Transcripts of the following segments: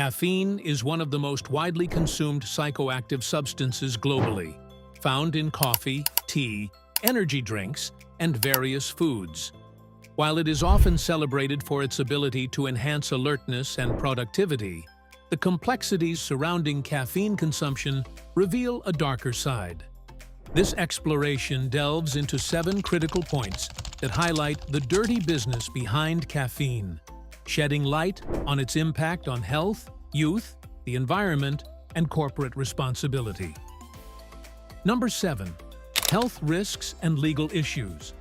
Caffeine is one of the most widely consumed psychoactive substances globally, found in coffee, tea, energy drinks, and various foods. While it is often celebrated for its ability to enhance alertness and productivity, the complexities surrounding caffeine consumption reveal a darker side. This exploration delves into 7 critical points that highlight the dirty business behind caffeine, shedding light on its impact on health, youth, the environment, and corporate responsibility. Number 7. Health risks and legal issues.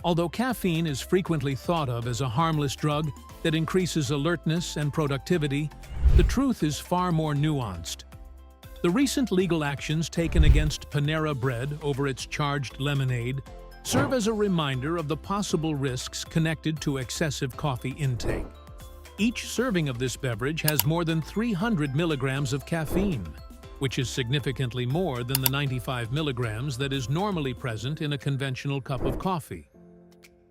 Although caffeine is frequently thought of as a harmless drug that increases alertness and productivity, the truth is far more nuanced. The recent legal actions taken against Panera Bread over its charged lemonade serve as a reminder of the possible risks connected to excessive coffee intake. Each serving of this beverage has more than 300 milligrams of caffeine, which is significantly more than the 95 milligrams that is normally present in a conventional cup of coffee.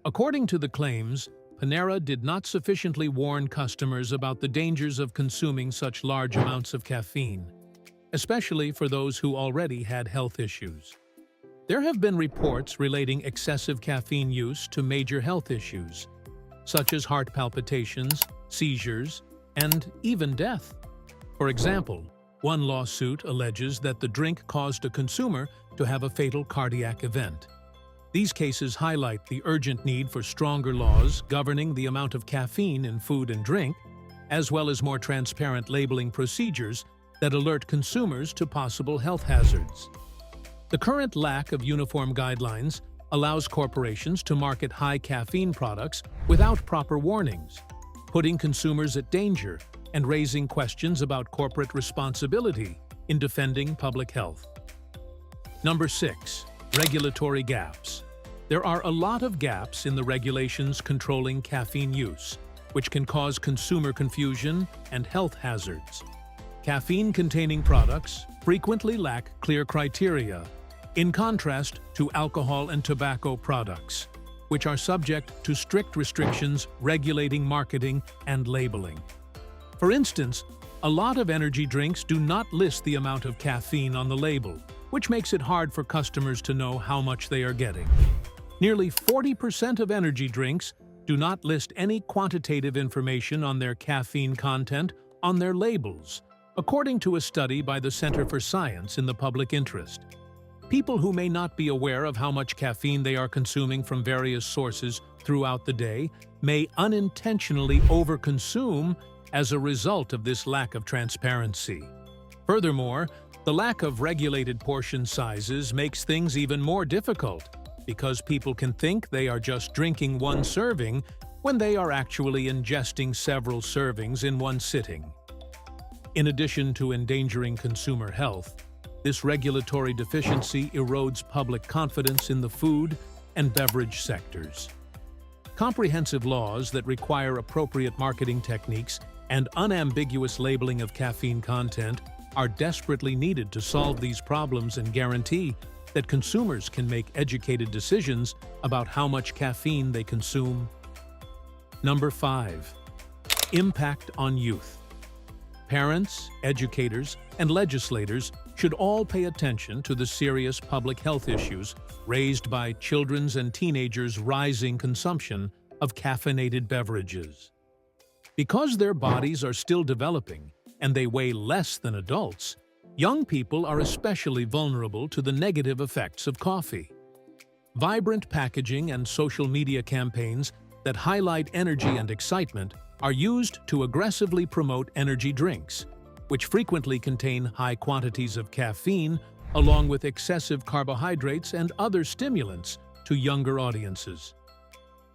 According to the claims, Panera did not sufficiently warn customers about the dangers of consuming such large amounts of caffeine, especially for those who already had health issues. There have been reports relating excessive caffeine use to major health issues, such as heart palpitations, seizures, and even death. For example, one lawsuit alleges that the drink caused a consumer to have a fatal cardiac event. These cases highlight the urgent need for stronger laws governing the amount of caffeine in food and drink, as well as more transparent labeling procedures that alert consumers to possible health hazards. The current lack of uniform guidelines allows corporations to market high caffeine products without proper warnings, putting consumers at danger and raising questions about corporate responsibility in defending public health. Number 6. Regulatory gaps. There are a lot of gaps in the regulations controlling caffeine use, which can cause consumer confusion and health hazards. Caffeine-containing products frequently lack clear criteria, in contrast to alcohol and tobacco products, which are subject to strict restrictions regulating marketing and labeling. For instance, a lot of energy drinks do not list the amount of caffeine on the label, which makes it hard for customers to know how much they are getting. Nearly 40% of energy drinks do not list any quantitative information on their caffeine content on their labels, according to a study by the Center for Science in the Public Interest. People who may not be aware of how much caffeine they are consuming from various sources throughout the day may unintentionally overconsume as a result of this lack of transparency. Furthermore, the lack of regulated portion sizes makes things even more difficult because people can think they are just drinking one serving when they are actually ingesting several servings in one sitting. In addition to endangering consumer health, this regulatory deficiency erodes public confidence in the food and beverage sectors. Comprehensive laws that require appropriate marketing techniques and unambiguous labeling of caffeine content are desperately needed to solve these problems and guarantee that consumers can make educated decisions about how much caffeine they consume. Number 5. Impact on youth. Parents, educators, and legislators should all pay attention to the serious public health issues raised by children's and teenagers' rising consumption of caffeinated beverages. Because their bodies are still developing and they weigh less than adults, young people are especially vulnerable to the negative effects of coffee. Vibrant packaging and social media campaigns that highlight energy and excitement are used to aggressively promote energy drinks, which frequently contain high quantities of caffeine along with excessive carbohydrates and other stimulants to younger audiences.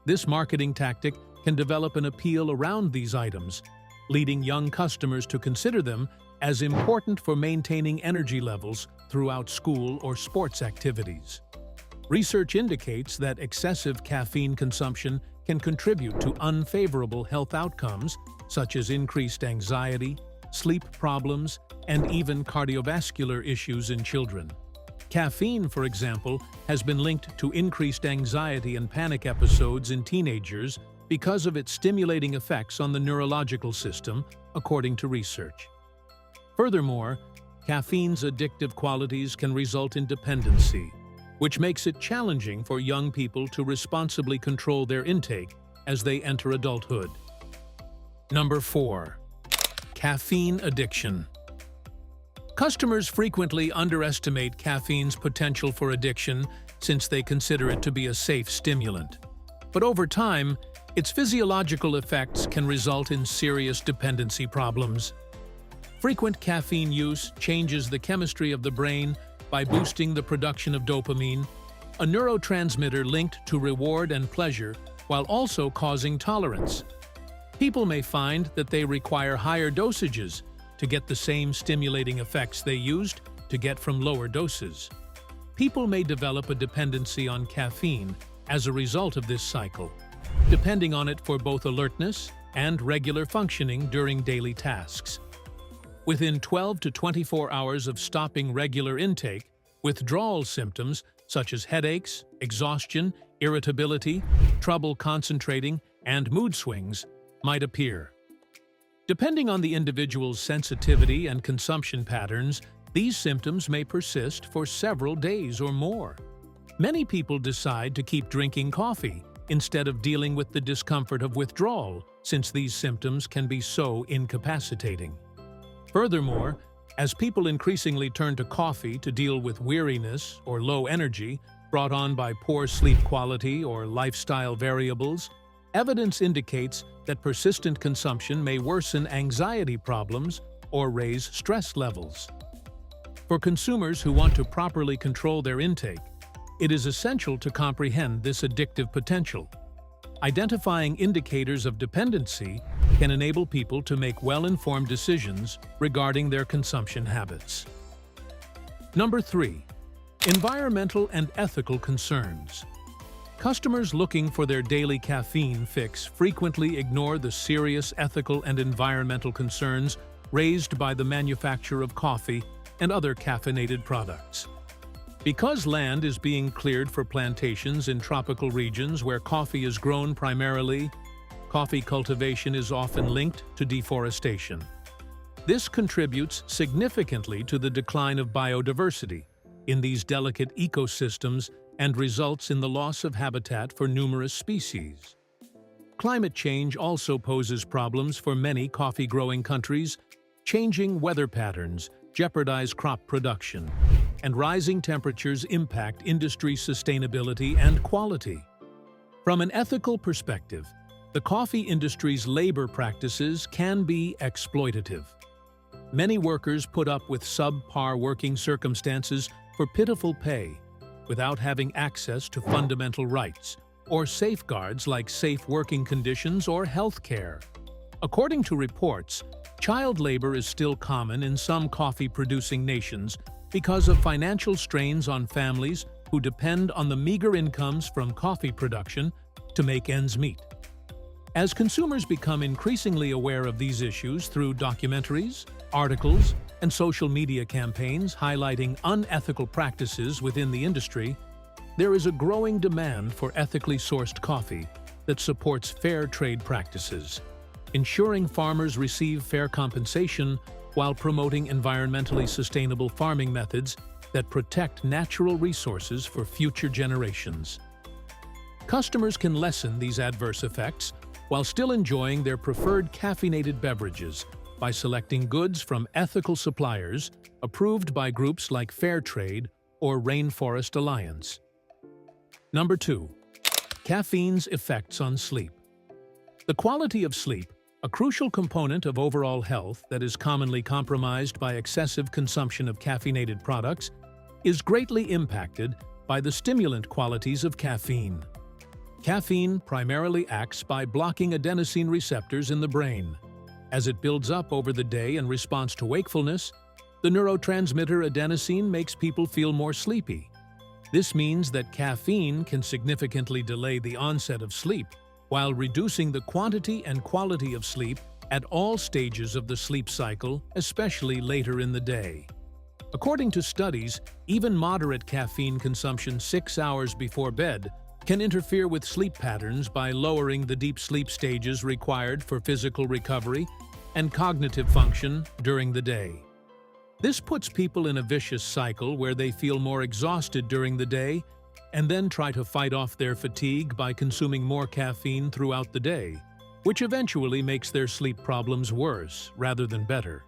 This marketing tactic can develop an appeal around these items, leading young customers to consider them as important for maintaining energy levels throughout school or sports activities. Research indicates that excessive caffeine consumption can contribute to unfavorable health outcomes such as increased anxiety, sleep problems, and even cardiovascular issues in children. Caffeine, for example, has been linked to increased anxiety and panic episodes in teenagers because of its stimulating effects on the neurological system according to research. Furthermore, caffeine's addictive qualities can result in dependency, which makes it challenging for young people to responsibly control their intake as they enter adulthood. Number 4. Caffeine addiction. Customers frequently underestimate caffeine's potential for addiction since they consider it to be a safe stimulant. But over time, its physiological effects can result in serious dependency problems. Frequent caffeine use changes the chemistry of the brain by boosting the production of dopamine, a neurotransmitter linked to reward and pleasure, while also causing tolerance. People may find that they require higher dosages to get the same stimulating effects they used to get from lower doses. People may develop a dependency on caffeine as a result of this cycle, depending on it for both alertness and regular functioning during daily tasks. Within 12 to 24 hours of stopping regular intake, withdrawal symptoms such as headaches, exhaustion, irritability, trouble concentrating, and mood swings might appear. Depending on the individual's sensitivity and consumption patterns, these symptoms may persist for several days or more. Many people decide to keep drinking coffee instead of dealing with the discomfort of withdrawal, since these symptoms can be so incapacitating. Furthermore, as people increasingly turn to coffee to deal with weariness or low energy brought on by poor sleep quality or lifestyle variables, evidence indicates that persistent consumption may worsen anxiety problems or raise stress levels. For consumers who want to properly control their intake, it is essential to comprehend this addictive potential. Identifying indicators of dependency can enable people to make well-informed decisions regarding their consumption habits. Number 3. Environmental and ethical concerns. Customers looking for their daily caffeine fix frequently ignore the serious ethical and environmental concerns raised by the manufacture of coffee and other caffeinated products. Because land is being cleared for plantations in tropical regions where coffee is grown primarily, coffee cultivation is often linked to deforestation. This contributes significantly to the decline of biodiversity in these delicate ecosystems and results in the loss of habitat for numerous species. Climate change also poses problems for many coffee-growing countries. Changing weather patterns jeopardize crop production, and rising temperatures impact industry sustainability and quality. From an ethical perspective, the coffee industry's labor practices can be exploitative. Many workers put up with subpar working circumstances for pitiful pay, without having access to fundamental rights or safeguards like safe working conditions or health care. According to reports, child labor is still common in some coffee-producing nations because of financial strains on families who depend on the meager incomes from coffee production to make ends meet. As consumers become increasingly aware of these issues through documentaries, articles, and social media campaigns highlighting unethical practices within the industry, there is a growing demand for ethically sourced coffee that supports fair trade practices, ensuring farmers receive fair compensation while promoting environmentally sustainable farming methods that protect natural resources for future generations. Customers can lessen these adverse effects while still enjoying their preferred caffeinated beverages by selecting goods from ethical suppliers approved by groups like Fairtrade or Rainforest Alliance. Number 2. Caffeine's effects on sleep. The quality of sleep, a crucial component of overall health that is commonly compromised by excessive consumption of caffeinated products, is greatly impacted by the stimulant qualities of caffeine. Caffeine primarily acts by blocking adenosine receptors in the brain. As it builds up over the day in response to wakefulness, the neurotransmitter adenosine makes people feel more sleepy. This means that caffeine can significantly delay the onset of sleep, while reducing the quantity and quality of sleep at all stages of the sleep cycle, especially later in the day. According to studies, even moderate caffeine consumption 6 hours before bed can interfere with sleep patterns by lowering the deep sleep stages required for physical recovery and cognitive function during the day. This puts people in a vicious cycle where they feel more exhausted during the day and then try to fight off their fatigue by consuming more caffeine throughout the day, which eventually makes their sleep problems worse rather than better.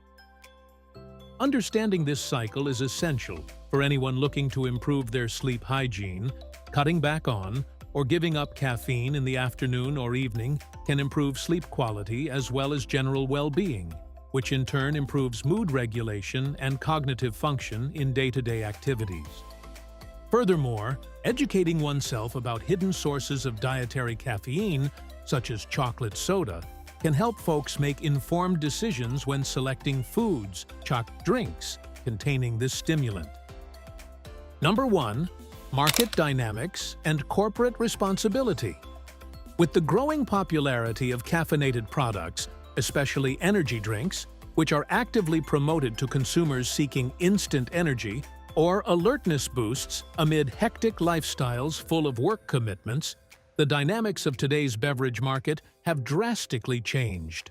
Understanding this cycle is essential for anyone looking to improve their sleep hygiene. Cutting back on or giving up caffeine in the afternoon or evening can improve sleep quality as well as general well-being, which in turn improves mood regulation and cognitive function in day-to-day activities. Furthermore, educating oneself about hidden sources of dietary caffeine, such as chocolate soda, can help folks make informed decisions when selecting foods, drinks containing this stimulant. Number 1. Market dynamics and corporate responsibility. With the growing popularity of caffeinated products, especially energy drinks, which are actively promoted to consumers seeking instant energy or alertness boosts amid hectic lifestyles full of work commitments, the dynamics of today's beverage market have drastically changed.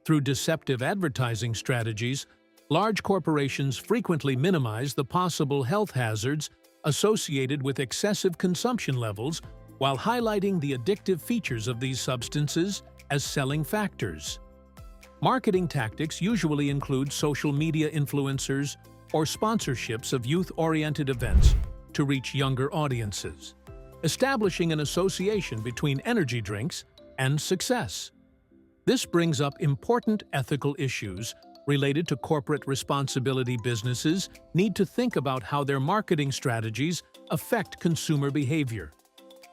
Through deceptive advertising strategies, large corporations frequently minimize the possible health hazards associated with excessive consumption levels while highlighting the addictive features of these substances as selling factors. Marketing tactics usually include social media influencers or sponsorships of youth-oriented events to reach younger audiences, establishing an association between energy drinks and success. This brings up important ethical issues related to corporate responsibility. Businesses need to think about how their marketing strategies affect consumer behavior,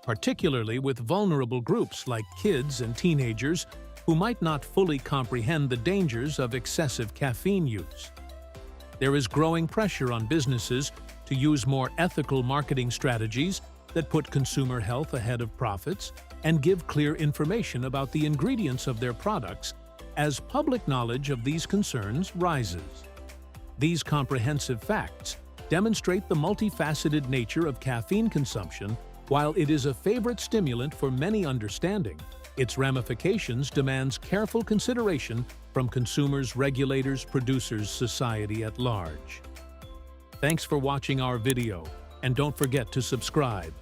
particularly with vulnerable groups like kids and teenagers who might not fully comprehend the dangers of excessive caffeine use. There is growing pressure on businesses to use more ethical marketing strategies that put consumer health ahead of profits and give clear information about the ingredients of their products as public knowledge of these concerns rises. These comprehensive facts demonstrate the multifaceted nature of caffeine consumption. While it is a favorite stimulant for many understanding, its ramifications demands careful consideration from consumers, regulators, producers, society at large. Thanks for watching our video, and don't forget to subscribe.